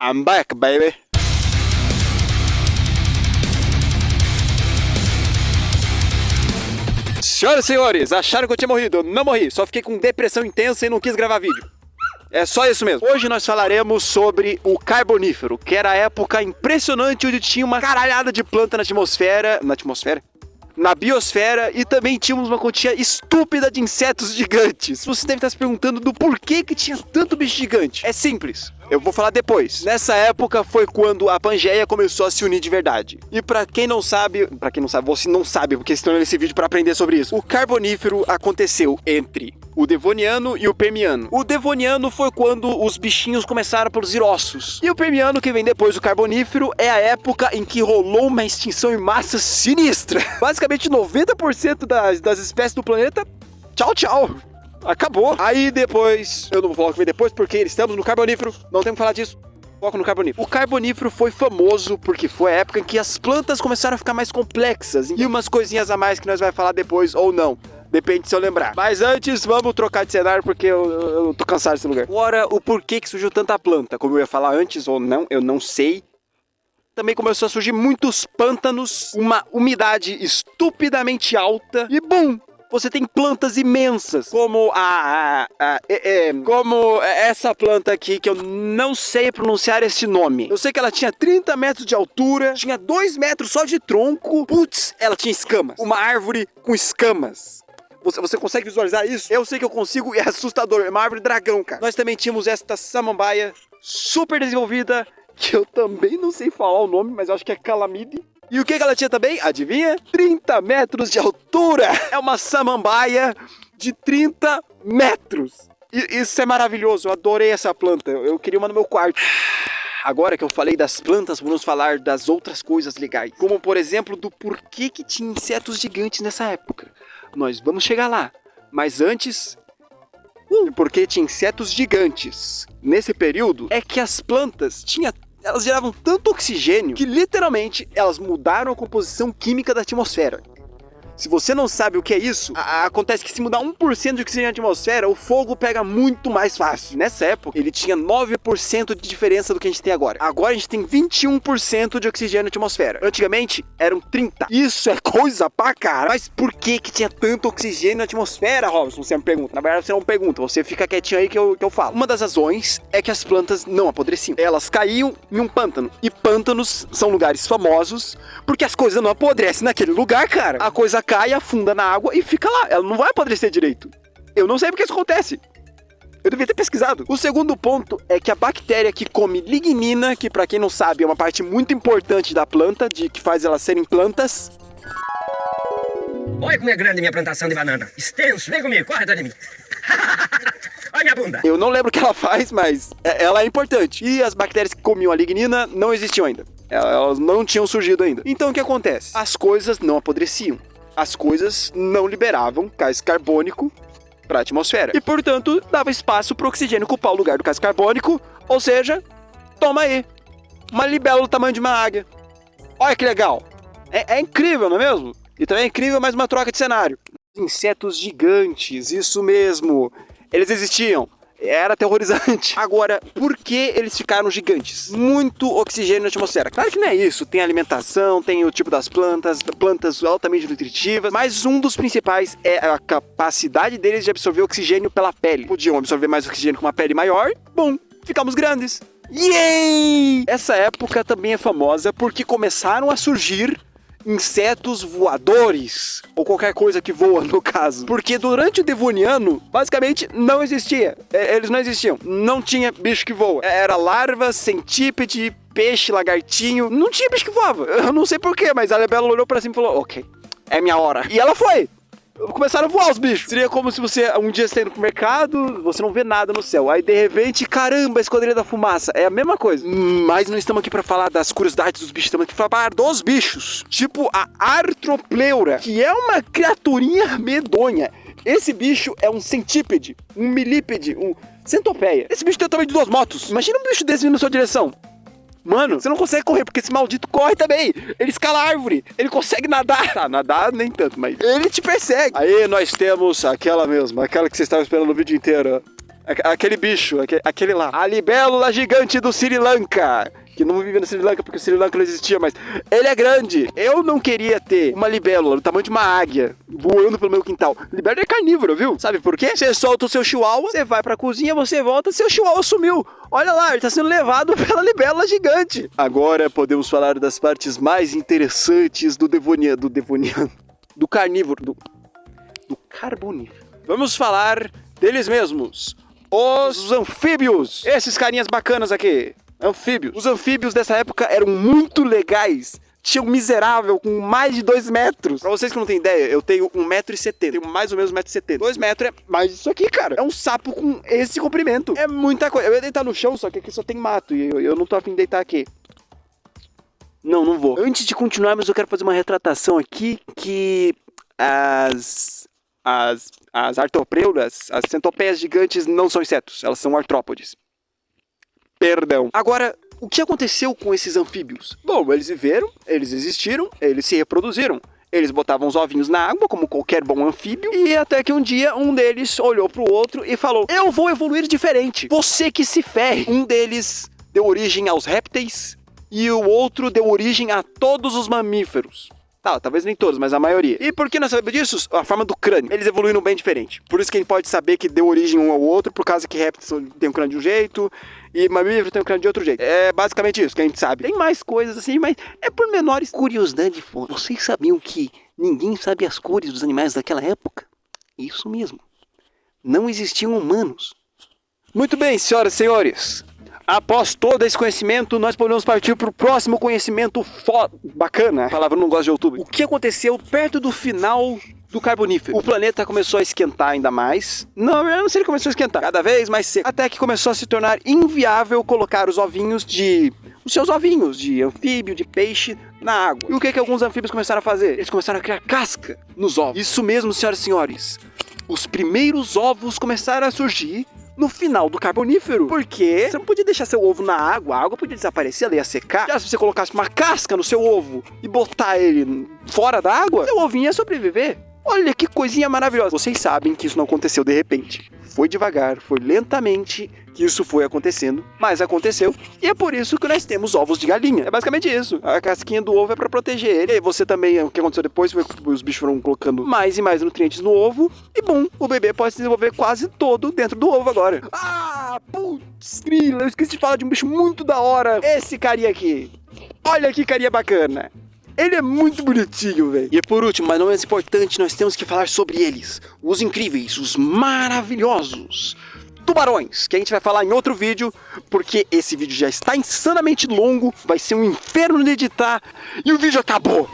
I'm back, baby. Senhoras e senhores, acharam que eu tinha morrido? Eu não morri, só fiquei com depressão intensa e não quis gravar vídeo. É só isso mesmo. Hoje nós falaremos sobre o Carbonífero, que era a época impressionante onde tinha uma caralhada de planta na atmosfera. Na biosfera, e também tínhamos uma quantia estúpida de insetos gigantes. Você deve estar se perguntando do porquê que tinha tanto bicho gigante. É simples, eu vou falar depois. Nessa época foi quando a Pangeia começou a se unir de verdade. E pra quem não sabe, você não sabe, porque estão nesse vídeo pra aprender sobre isso. O Carbonífero aconteceu entre o Devoniano e o Permiano. O Devoniano foi quando os bichinhos começaram a produzir ossos. E o Permiano, que vem depois do Carbonífero, é a época em que rolou uma extinção em massa sinistra. Basicamente 90% das espécies do planeta, tchau. Acabou. Aí depois, eu não vou falar o que vem depois, porque estamos no Carbonífero, não temos que falar disso. Foco no Carbonífero. O Carbonífero foi famoso porque foi a época em que as plantas começaram a ficar mais complexas. E umas coisinhas a mais que nós vamos falar depois, ou não. Depende se eu lembrar. Mas antes, vamos trocar de cenário porque eu tô cansado desse lugar. Agora, o porquê que surgiu tanta planta. Como eu ia falar antes ou não, eu não sei. Também começou a surgir muitos pântanos, uma umidade estupidamente alta e bum! Você tem plantas imensas, como como essa planta aqui, que eu não sei pronunciar esse nome. Eu sei que ela tinha 30 metros de altura, tinha 2 metros só de tronco. Putz, ela tinha escamas. Uma árvore com escamas. Você consegue visualizar isso? Eu sei que eu consigo e é assustador. É uma árvore dragão, cara. Nós também tínhamos esta samambaia super desenvolvida, que eu também não sei falar o nome, mas eu acho que é calamide. E o que ela tinha também? Adivinha? 30 metros de altura. É uma samambaia de 30 metros. E isso é maravilhoso. Eu adorei essa planta. Eu queria uma no meu quarto. Agora que eu falei das plantas, vamos falar das outras coisas legais. Como, por exemplo, do porquê que tinha insetos gigantes nessa época. Nós vamos chegar lá. Mas antes, porque tinha insetos gigantes nesse período, é que as plantas elas geravam tanto oxigênio que literalmente elas mudaram a composição química da atmosfera. Se você não sabe o que é isso, acontece que se mudar 1% de oxigênio na atmosfera, o fogo pega muito mais fácil. Nessa época, ele tinha 9% de diferença do que a gente tem agora. Agora a gente tem 21% de oxigênio na atmosfera. Antigamente, eram 30%. Isso é coisa pra caralho. Mas por que tinha tanto oxigênio na atmosfera, Robson? Você me pergunta. Na verdade, você não pergunta. Você fica quietinho aí que eu falo. Uma das razões é que as plantas não apodreciam. Elas caíam em um pântano. E pântanos são lugares famosos porque as coisas não apodrecem naquele lugar, cara. A coisa cai, afunda na água e fica lá. Ela não vai apodrecer direito. Eu não sei porque isso acontece. Eu devia ter pesquisado. O segundo ponto é que a bactéria que come lignina, que pra quem não sabe é uma parte muito importante da planta, que faz elas serem plantas. Olha como é grande minha plantação de banana. Extenso, vem comigo, corre atrás de mim. Olha minha bunda. Eu não lembro o que ela faz, mas ela é importante. E as bactérias que comiam a lignina não existiam ainda. Elas não tinham surgido ainda. Então o que acontece? As coisas não apodreciam. As coisas não liberavam gás carbônico para a atmosfera. E, portanto, dava espaço para o oxigênio ocupar o lugar do gás carbônico. Ou seja, toma aí. Uma libélula do tamanho de uma águia. Olha que legal. É incrível, não é mesmo? E também é incrível mais uma troca de cenário. Insetos gigantes, isso mesmo. Eles existiam. Era aterrorizante. Agora, por que eles ficaram gigantes? Muito oxigênio na atmosfera. Claro que não é isso. Tem alimentação, tem o tipo das plantas altamente nutritivas. Mas um dos principais é a capacidade deles de absorver oxigênio pela pele. Podiam absorver mais oxigênio com uma pele maior. Bom, ficamos grandes. Yay! Essa época também é famosa porque começaram a surgir insetos voadores, ou qualquer coisa que voa no caso, porque durante o Devoniano basicamente não existia, eles não existiam, não tinha bicho que voa, era larva, centípede, peixe, lagartinho, não tinha bicho que voava, eu não sei porquê, mas a Libélula olhou pra cima e falou, ok, é minha hora, e ela foi. Começaram a voar os bichos. Seria como se você um dia está indo pro mercado, você não vê nada no céu. Aí de repente, caramba, a Esquadrilha da Fumaça. É a mesma coisa. Mas não estamos aqui para falar das curiosidades dos bichos, estamos aqui para falar dos bichos. Tipo a Artropleura, que é uma criaturinha medonha. Esse bicho é um centípede, um milípede, um centopeia. Esse bicho tem o tamanho de 2 motos. Imagina um bicho desse vindo na sua direção. Mano, você não consegue correr, porque esse maldito corre também. Ele escala a árvore, ele consegue nadar. Tá, nadar nem tanto, mas ele te persegue. Aí nós temos aquela mesma, aquela que vocês estavam esperando o vídeo inteiro. Aquele bicho, aquele lá. A libélula gigante do Sri Lanka. Que não vive no Sri Lanka porque o Sri Lanka não existia, mas ele é grande. Eu não queria ter uma libélula do tamanho de uma águia voando pelo meu quintal. Libélula é carnívoro, viu? Sabe por quê? Você solta o seu chihuahua, você vai pra cozinha, você volta, seu chihuahua sumiu. Olha lá, ele tá sendo levado pela libélula gigante. Agora podemos falar das partes mais interessantes do carnívoro, do carbonífero. Vamos falar deles mesmos. Os anfíbios. Esses carinhas bacanas aqui. Anfíbios. Os anfíbios dessa época eram muito legais. Tinha um miserável com mais de 2 metros. Pra vocês que não têm ideia, eu tenho 1,70 m. Tenho mais ou menos 1,70 m. 2 metros é mais isso aqui, cara. É um sapo com esse comprimento. É muita coisa. Eu ia deitar no chão, só que aqui só tem mato. E eu não tô afim de deitar aqui. Não vou. Antes de continuarmos, eu quero fazer uma retratação aqui que as artopreuras, as centopeias gigantes não são insetos. Elas são artrópodes. Perdão. Agora, o que aconteceu com esses anfíbios? Bom, eles viveram, eles existiram, eles se reproduziram. Eles botavam os ovinhos na água, como qualquer bom anfíbio, e até que um dia um deles olhou pro outro e falou: eu vou evoluir diferente, você que se ferre. Um deles deu origem aos répteis e o outro deu origem a todos os mamíferos. Tá, talvez nem todos, mas a maioria. E por que nós sabemos disso? A forma do crânio. Eles evoluíram bem diferente. Por isso que a gente pode saber que deu origem um ao outro, por causa que répteis tem um crânio de um jeito e mamífero tem um crânio de outro jeito. É basicamente isso que a gente sabe. Tem mais coisas assim, mas é por menores. Curiosidade, vocês sabiam que ninguém sabe as cores dos animais daquela época? Isso mesmo. Não existiam humanos. Muito bem, senhoras e senhores. Após todo esse conhecimento, nós podemos partir para o próximo conhecimento bacana. A palavra não gosta de outubro. O que aconteceu perto do final do Carbonífero? O planeta começou a esquentar ainda mais. Não, eu não sei se ele começou a esquentar. Cada vez mais seco. Até que começou a se tornar inviável colocar os seus ovinhos de anfíbio, de peixe, na água. E o que alguns anfíbios começaram a fazer? Eles começaram a criar casca nos ovos. Isso mesmo, senhoras e senhores. Os primeiros ovos começaram a surgir no final do Carbonífero. Porque você não podia deixar seu ovo na água, a água podia desaparecer, ela ia secar. Já se você colocasse uma casca no seu ovo e botar ele fora da água, seu ovinho ia sobreviver. Olha que coisinha maravilhosa. Vocês sabem que isso não aconteceu de repente. Foi devagar, foi lentamente que isso foi acontecendo, mas aconteceu. E é por isso que nós temos ovos de galinha. É basicamente isso. A casquinha do ovo é pra proteger ele. E você também, o que aconteceu depois foi que os bichos foram colocando mais e mais nutrientes no ovo. E bom, o bebê pode se desenvolver quase todo dentro do ovo agora. Ah, putz, grila, eu esqueci de falar de um bicho muito da hora. Esse carinha aqui. Olha que carinha bacana. Ele é muito bonitinho, velho. E por último, mas não menos importante, nós temos que falar sobre eles. Os incríveis, os maravilhosos tubarões, que a gente vai falar em outro vídeo, porque esse vídeo já está insanamente longo, vai ser um inferno de editar, e o vídeo acabou.